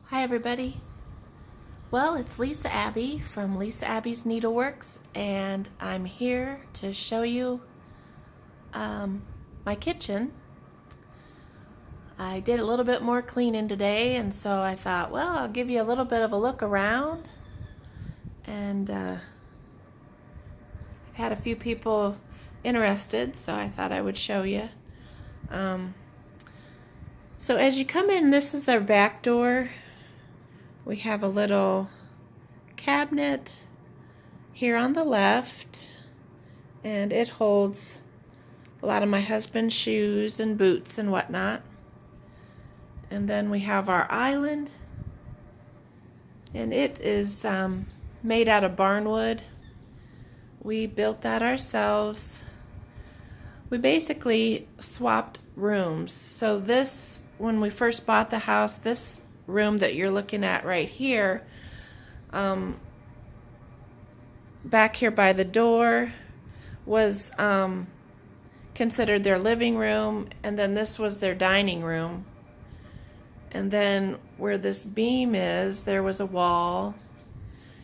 Hi everybody. Well, it's Lisa Abbey from Lisa Abbey's Needleworks, and I'm here to show you my kitchen. I did a little bit more cleaning today, and so I thought, well, I'll give you a little bit of a look around. And I've had a few people interested, so I thought I would show you. So as you come in, this is our back door. We have a little cabinet here on the left, and it holds a lot of my husband's shoes and boots and whatnot. And then we have our island, and it is made out of barnwood. We built that ourselves. We basically swapped rooms. So this, when we first bought the house, this room that you're looking at right here, back here by the door, was considered their living room, and then this was their dining room. And then where this beam is, there was a wall,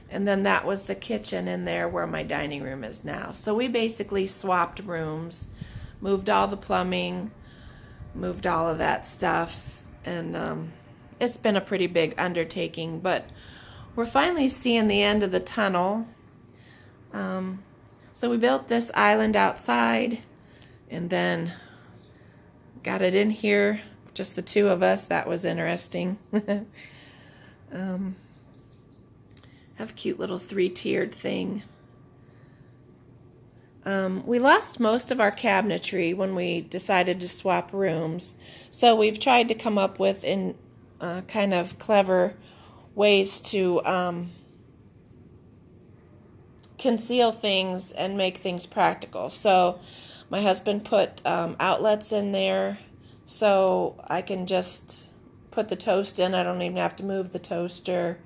and then that was the kitchen in there where my dining room is now. So we basically swapped rooms, moved all the plumbing, moved all of that stuff, and it's been a pretty big undertaking, but we're finally seeing the end of the tunnel. So we built this island outside, and then got it in here, just the two of us. That was interesting. Have a cute little three-tiered thing. We lost most of our cabinetry when we decided to swap rooms, so we've tried to come up with kind of clever ways to conceal things and make things practical. So my husband put outlets in there, so I can just put the toast in. I don't even have to move the toaster.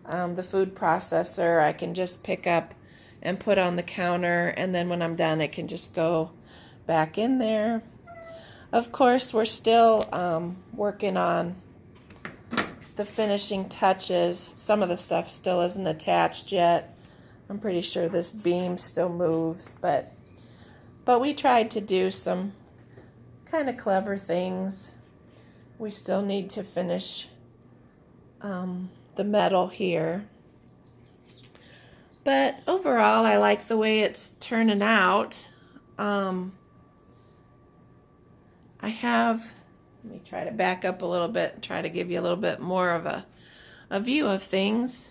The food processor I can just pick up and put on the counter, and then when I'm done I can just go back in there. Of course, we're still working on the finishing touches. Some of the stuff still isn't attached yet. I'm pretty sure this beam still moves, but we tried to do some kind of clever things. We still need to finish the metal here. But overall, I like the way it's turning out. Let me try to back up a little bit and try to give you a little bit more of a view of things.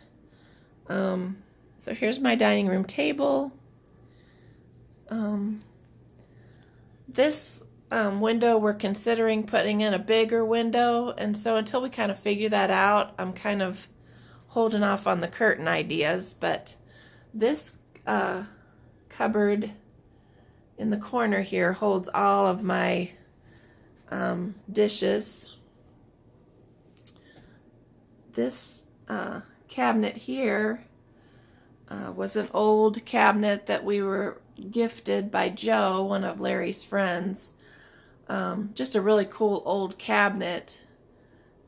So here's my dining room table. This window, we're considering putting in a bigger window, and so until we kind of figure that out, I'm kind of holding off on the curtain ideas. But this cupboard in the corner here holds all of my dishes. This cabinet here was an old cabinet that we were gifted by Joe, one of Larry's friends. Just a really cool old cabinet.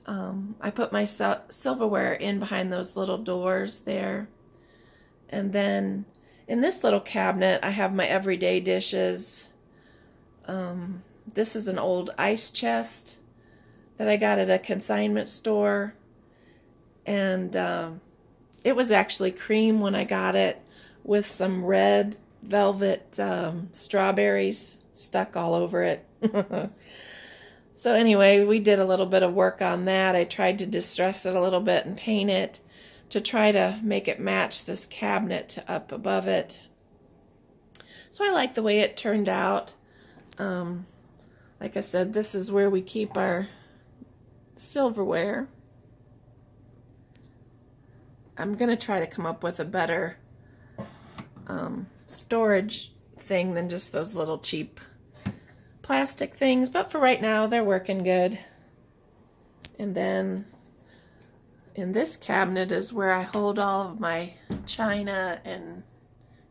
I put my silverware in behind those little doors there. And then in this little cabinet, I have my everyday dishes. This is an old ice chest that I got at a consignment store. And it was actually cream when I got it, with some red velvet strawberries stuck all over it. So anyway, we did a little bit of work on that. I tried to distress it a little bit and paint it to try to make it match this cabinet up above it. So I like the way it turned out. Like I said, this is where we keep our silverware. I'm going to try to come up with a better storage thing than just those little cheap plastic things, but for right now they're working good. And then in this cabinet is where I hold all of my china and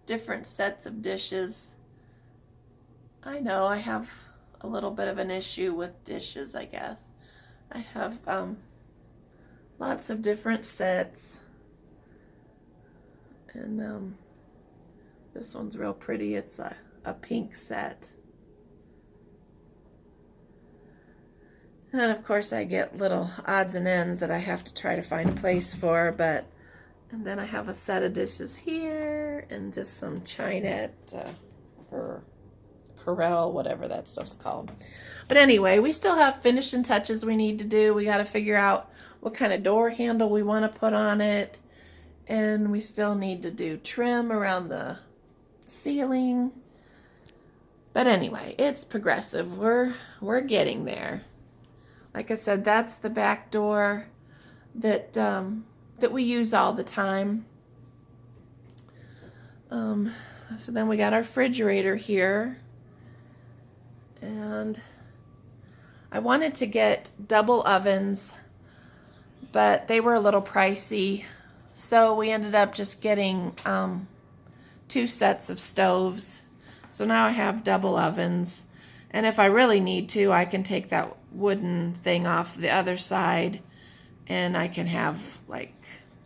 different sets of dishes. I know I have a little bit of an issue with dishes, I guess. I have lots of different sets. And this one's real pretty. It's a pink set. And then, of course, I get little odds and ends that I have to try to find a place for. And then I have a set of dishes here and just some Chinette or Corelle, whatever that stuff's called. But anyway, we still have finishing touches we need to do. We got to figure out what kind of door handle we want to put on it. And we still need to do trim around the ceiling. But anyway, it's progressive. We're getting there. Like I said, that's the back door that we use all the time. So then we got our refrigerator here. And I wanted to get double ovens, but they were a little pricey. So we ended up just getting 2 sets of stoves. So now I have double ovens. And if I really need to, I can take that wooden thing off the other side and I can have like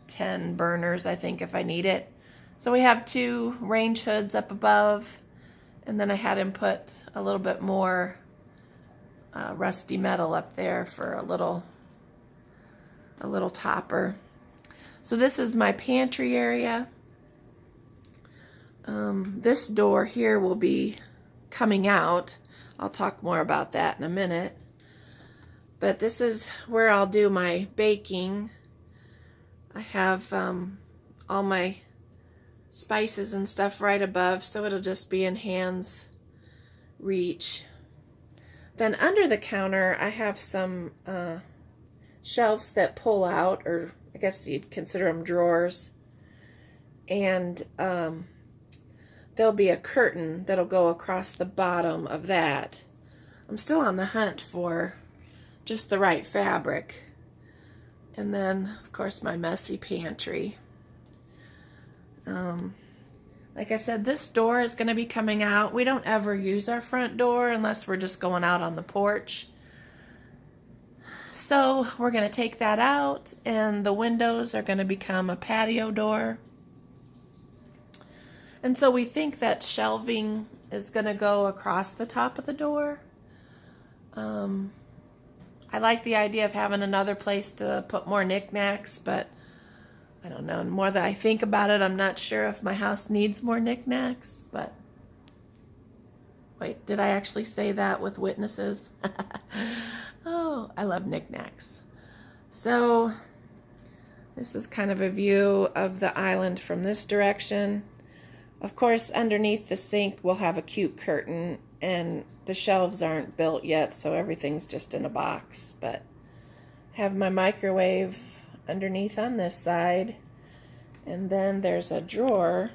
10 burners, I think, if I need it. So we have 2 range hoods up above, and then I had him put a little bit more rusty metal up there for a little topper. So this is my pantry area. This door here will be coming out. I'll talk more about that in a minute. But this is where I'll do my baking. I have all my spices and stuff right above, so it'll just be in hand's reach. Then under the counter, I have some shelves that pull out, or I guess you'd consider them drawers. And there'll be a curtain that'll go across the bottom of that. I'm still on the hunt for just the right fabric. And then, of course, my messy pantry. Like I said, this door is going to be coming out. We don't ever use our front door unless we're just going out on the porch. So we're going to take that out, and the windows are going to become a patio door. And so we think that shelving is going to go across the top of the door. I like the idea of having another place to put more knickknacks, but I don't know. The more that I think about it, I'm not sure if my house needs more knickknacks, but wait, did I actually say that with witnesses? Oh, I love knickknacks. So this is kind of a view of the island from this direction. Of course, underneath the sink, we'll have a cute curtain, and the shelves aren't built yet, so everything's just in a box. But I have my microwave underneath on this side, and then there's a drawer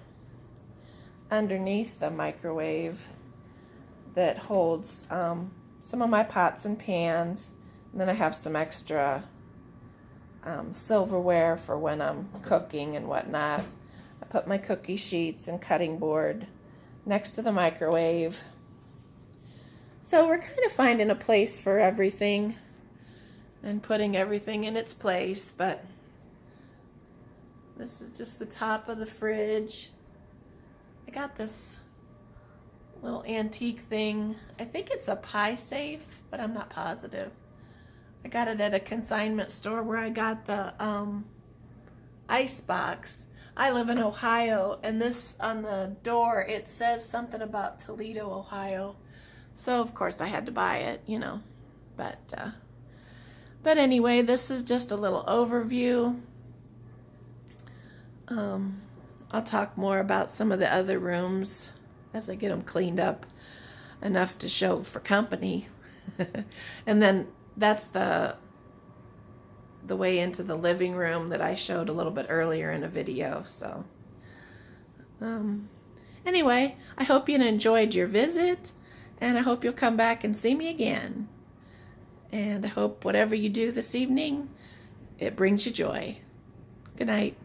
underneath the microwave that holds some of my pots and pans, and then I have some extra silverware for when I'm cooking and whatnot. I put my cookie sheets and cutting board next to the microwave. So we're kind of finding a place for everything and putting everything in its place, but this is just the top of the fridge. I got this little antique thing. I think it's a pie safe, but I'm not positive. I got it at a consignment store where I got the ice box. I live in Ohio, and this on the door, it says something about Toledo, Ohio. So of course I had to buy it, you know. But anyway, this is just a little overview. I'll talk more about some of the other rooms as I get them cleaned up enough to show for company. And then that's the way into the living room that I showed a little bit earlier in a video. So anyway, I hope you enjoyed your visit, and I hope you'll come back and see me again. And I hope whatever you do this evening, it brings you joy. Good night.